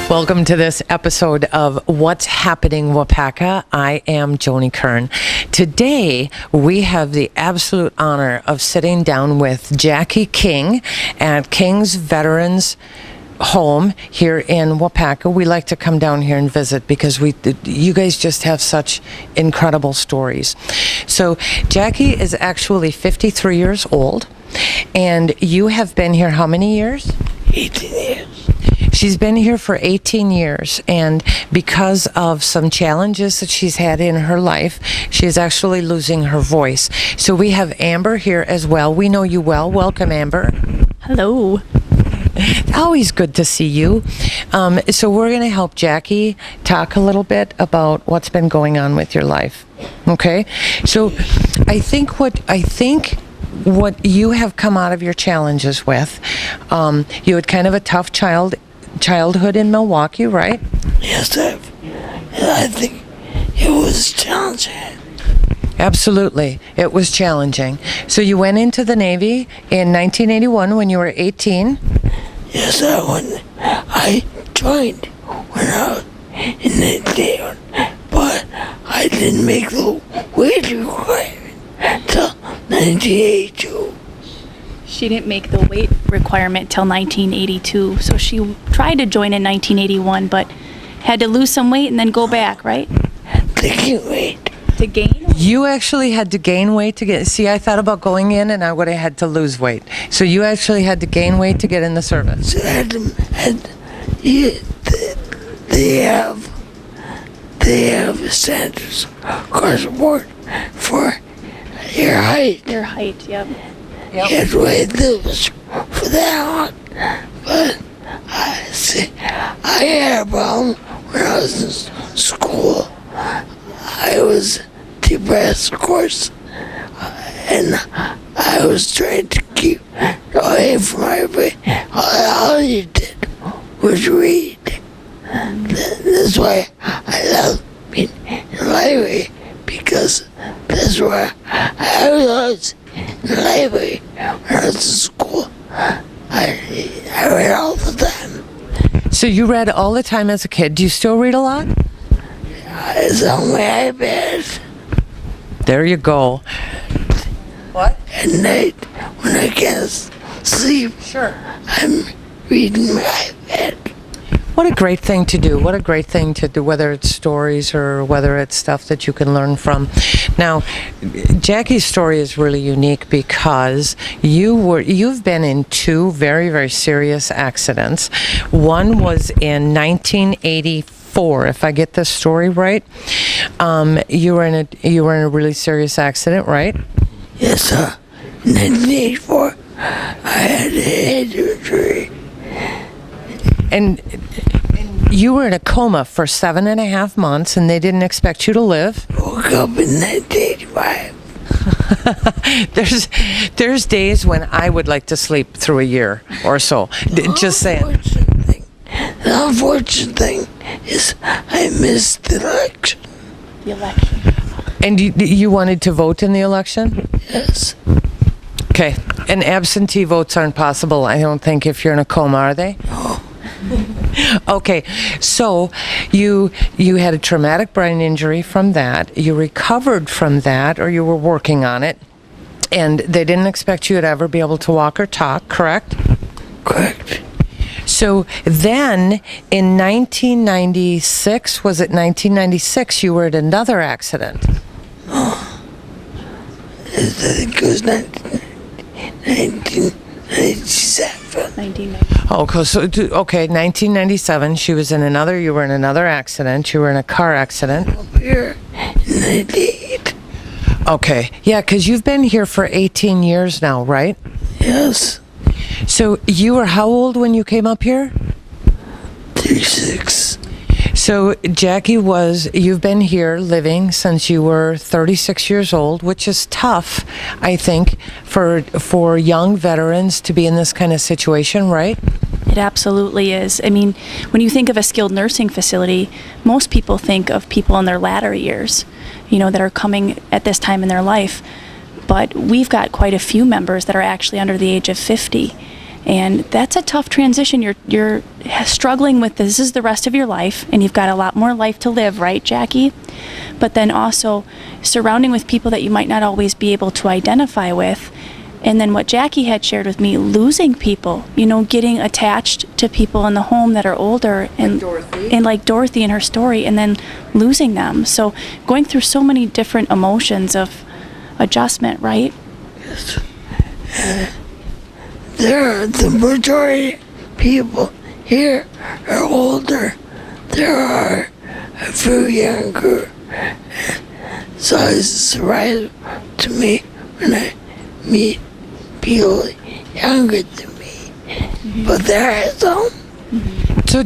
Welcome to this episode of What's Happening Waupaca. I am Joni Kern. Today, we have the absolute honor of sitting down with Jackie King at King's Veterans Home here in Waupaca. We like to come down here and visit because you guys just have such incredible stories. So Jackie is actually 53 years old, and you have been here how many years? 18 years. She's been here for 18 years, and because of some challenges that she's had in her life, she is actually losing her voice. So we have Amber here as well. We know you well. Welcome, Amber. Hello. Always good to see you. So we're going to help Jackie talk a little bit about what's been going on with your life. Okay? So I think what you have come out of your challenges with, you had kind of a tough childhood in Milwaukee, right? Yes, I think it was challenging. Absolutely. It was challenging. So you went into the Navy in 1981 when you were 18? Yes, I joined when I was in the Navy, but I didn't make the weight requirement until 1982. She didn't make the weight requirement till 1982, so she tried to join in 1981, but had to lose some weight and then go back, right? To gain weight. To gain? You actually had to gain weight to get... See, I thought about going in and I would have had to lose weight. So you actually had to gain weight to get in the service. So they have standards across the board for your height. Your height, yep. You had to wait lose for that one. But I had a problem when I was in school. I was depressed, of course, and I was trying to keep away from everybody. All you did was read. That's why I love being in the library, because that's where I was always in the library when I was in school. I read all the time. So you read all the time as a kid. Do you still read a lot? It's on my iPad. There you go. What? At night, when I can't sleep, Sure. I'm reading my iPad. What a great thing to do. What a great thing to do, whether it's stories or whether it's stuff that you can learn from. Now, Jackie's story is really unique because you've been in two very, very serious accidents. One was in 1984, if I get this story right. You were in a really serious accident, right? Yes, sir. In 1984, I had a head injury. And you were in a coma for 7.5 months, and they didn't expect you to live. Woke up in 1985. There's days when I would like to sleep through a year or so. Just saying. The unfortunate thing is I missed the election. The election. And you wanted to vote in the election? Yes. Okay. And absentee votes aren't possible, I don't think, if you're in a coma, are they? No. Okay, so you had a traumatic brain injury from that. You recovered from that, or you were working on it, and they didn't expect you to ever be able to walk or talk, correct? Correct. So then, in 1996, was it 1996, you were at another accident? I think it was 1997. 1990. Oh, okay, 1997, you were in another accident. You were in a car accident. Up here in 98. Okay, yeah, because you've been here for 18 years now, right? Yes. So you were how old when you came up here? 36. So Jackie, you've been here living since you were 36 years old, which is tough, I think, for young veterans to be in this kind of situation, right? It absolutely is. I mean, when you think of a skilled nursing facility, most people think of people in their latter years, that are coming at this time in their life. But we've got quite a few members that are actually under the age of 50. And that's a tough transition. You're struggling with this is the rest of your life, and you've got a lot more life to live, right, Jackie? But then also surrounding with people that you might not always be able to identify with. And then what Jackie had shared with me, losing people, getting attached to people in the home that are older, and like Dorothy in her story, and then losing them. So going through so many different emotions of adjustment, right? Yes. The majority people here are older. There are a few younger. So it's a surprise to me when I meet people younger than me. But there are some. So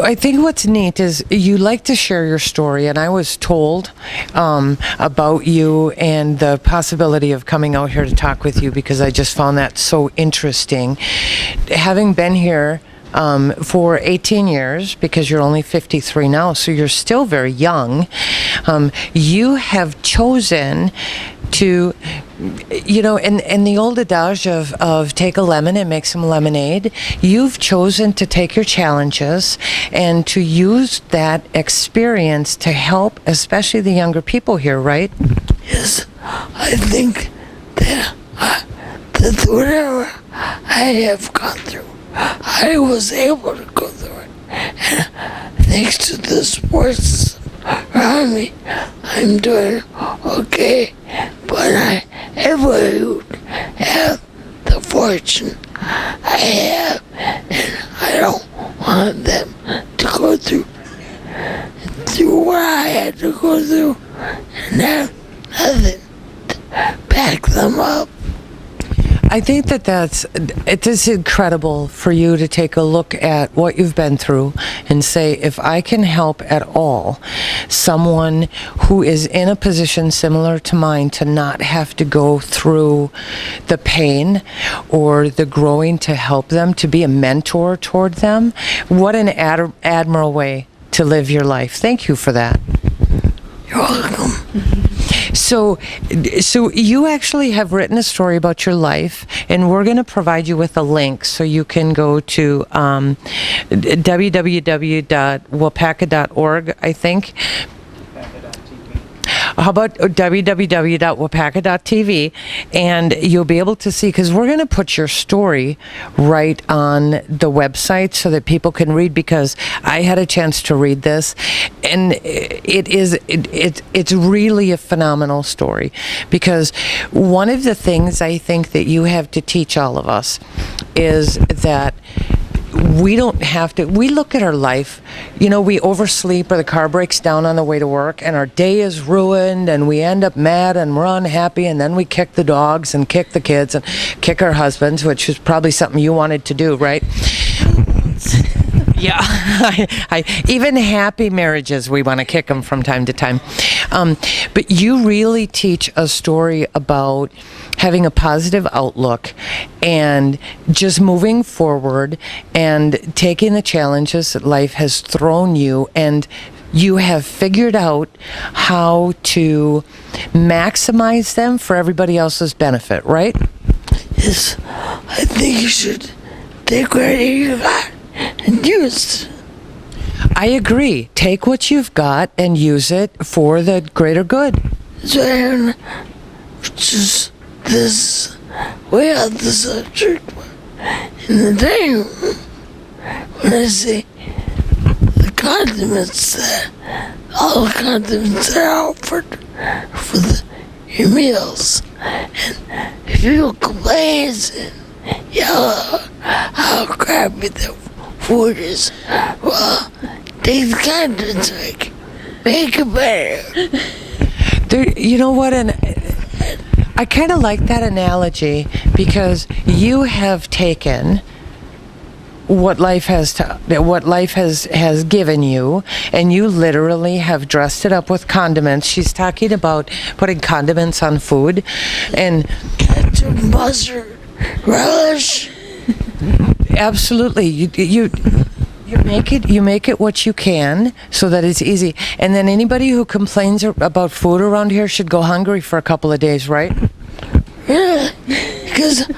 I think what's neat is you like to share your story, and I was told about you and the possibility of coming out here to talk with you because I just found that so interesting. Having been here for 18 years, because you're only 53 now, so you're still very young, you have chosen to, and the old adage of take a lemon and make some lemonade, you've chosen to take your challenges and to use that experience to help, especially the younger people here, right? Yes, I think that whatever I have gone through, I was able to go through it. And thanks to the sports around me, I'm doing okay. But everybody would have the fortune I have, and I don't want them to go through what I had to go through and have nothing to back them up. I think it is incredible for you to take a look at what you've been through and say, if I can help at all someone who is in a position similar to mine to not have to go through the pain or the growing to help them, to be a mentor toward them, what an admirable way to live your life. Thank you for that. You're welcome. So you actually have written a story about your life, and we're going to provide you with a link so you can go to www.waupaca.org, I think. How about www.waupaca.tv, and you'll be able to see, because we're going to put your story right on the website so that people can read, because I had a chance to read this, and it's really a phenomenal story, because one of the things I think that you have to teach all of us is that we don't have to, we look at our life, we oversleep or the car breaks down on the way to work and our day is ruined and we end up mad and we're unhappy, and then we kick the dogs and kick the kids and kick our husbands, which is probably something you wanted to do, right? Yeah, even happy marriages, we want to kick them from time to time. But you really teach a story about having a positive outlook and just moving forward and taking the challenges that life has thrown you, and you have figured out how to maximize them for everybody else's benefit, right? Yes, I think you should take what you got and use it. I agree. Take what you've got and use it for the greater good. So I'm just this way out the subject in the dining room when I say the condiments that all the condiments that are offered for your meals, and if you complain and yell how crappy the food is, well, take the condiments, make it better. You know what, and I kind of like that analogy, because you have taken what life has given you, and you literally have dressed it up with condiments. She's talking about putting condiments on food, and Ketchup, mustard, relish. Absolutely, you make it what you can so that it's easy. And then anybody who complains about food around here should go hungry for a couple of days, right? Yeah, because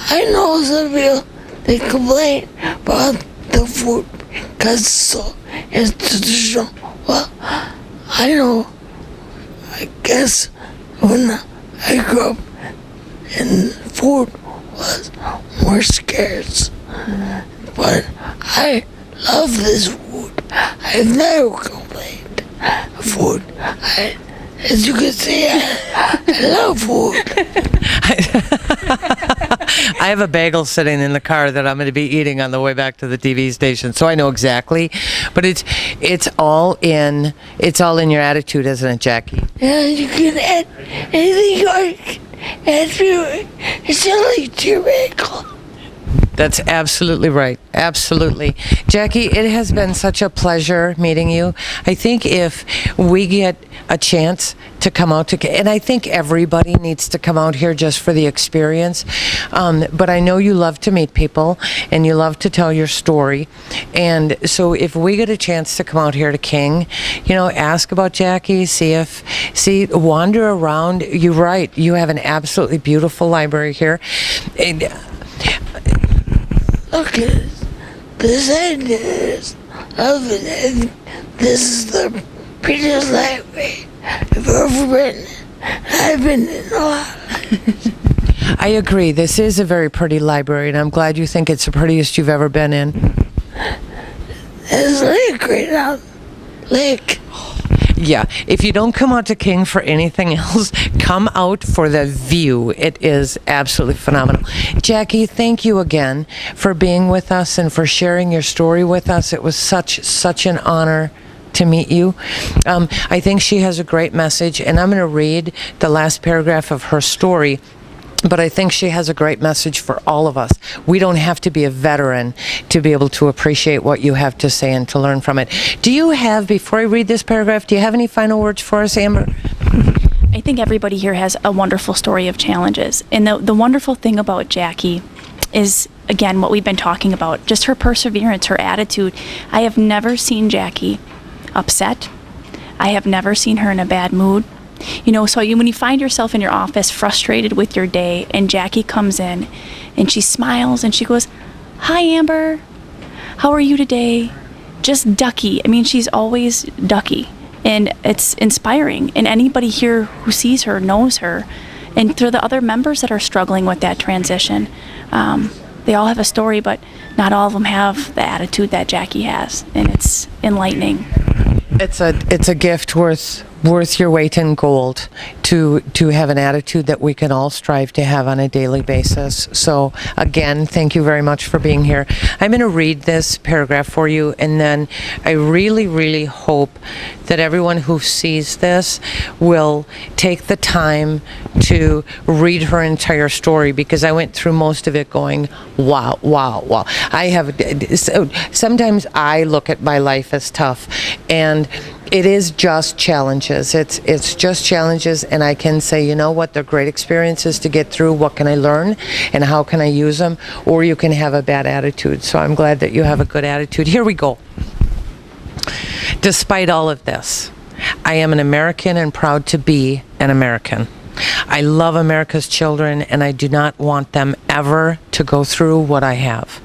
I know some people they complain about the food because it's so institutional. Well, I know, I guess when I grew up and food was more scarce. But I love this food. I've never complained. Food. As you can see, I love food. I have a bagel sitting in the car that I'm going to be eating on the way back to the TV station, so I know exactly. But it's all in your attitude, isn't it, Jackie? Yeah, you can add anything you like. Add to it's like to your bagel. That's absolutely right. Absolutely. Jackie, it has been such a pleasure meeting you. I think if we get a chance to come out to, and I think everybody needs to come out here just for the experience. But I know you love to meet people and you love to tell your story. And so if we get a chance to come out here to King, ask about Jackie, wander around. You're right. You have an absolutely beautiful library here. And, look at this end of it, and this is the prettiest library I've ever been in. I've been in a lot. I agree. This is a very pretty library, and I'm glad you think it's the prettiest you've ever been in. There's a lake right out. Lake. Yeah, if you don't come out to King for anything else, come out for the view. It is absolutely phenomenal. Jackie, thank you again for being with us and for sharing your story with us. It was such an honor to meet you. I think she has a great message, and I'm going to read the last paragraph of her story. But I think she has a great message for all of us. We don't have to be a veteran to be able to appreciate what you have to say and to learn from it. Before I read this paragraph, do you have any final words for us, Amber? I think everybody here has a wonderful story of challenges. And the wonderful thing about Jackie is, again, what we've been talking about, just her perseverance, her attitude. I have never seen Jackie upset. I have never seen her in a bad mood. So when you find yourself in your office frustrated with your day and Jackie comes in and she smiles and she goes, "Hi, Amber. How are you today?" Just ducky. She's always ducky. And it's inspiring. And anybody here who sees her knows her. And for the other members that are struggling with that transition, they all have a story, but not all of them have the attitude that Jackie has. And it's enlightening. It's a gift worth your weight in gold to have an attitude that we can all strive to have on a daily basis. So again, thank you very much for being here. I'm going to read this paragraph for you, and then I really, really hope that everyone who sees this will take the time to read her entire story, because I went through most of it going, wow, wow, wow. Sometimes I look at my life as tough, and it is just challenges. It's just challenges, and I can say, you know what, they're great experiences to get through. What can I learn, and how can I use them? Or you can have a bad attitude. So I'm glad that you have a good attitude. Here we go. Despite all of this, I am an American and proud to be an American. I love America's children, and I do not want them ever to go through what I have.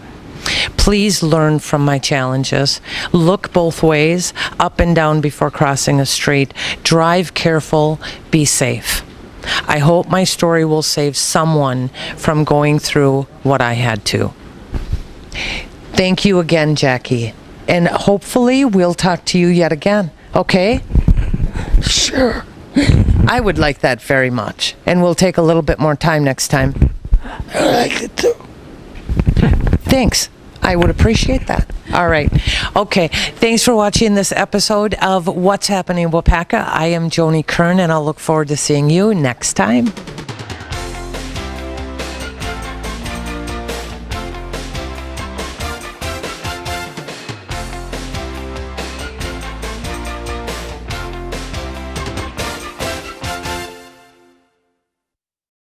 Please learn from my challenges. Look both ways, up and down before crossing a street. Drive careful, be safe. I hope my story will save someone from going through what I had to. Thank you again, Jackie. And hopefully we'll talk to you yet again, okay? Sure. I would like that very much. And we'll take a little bit more time next time. I like it too. Thanks. I would appreciate that. All right. Okay. Thanks for watching this episode of What's Happening in Waupaca. I am Joni Kern, and I'll look forward to seeing you next time.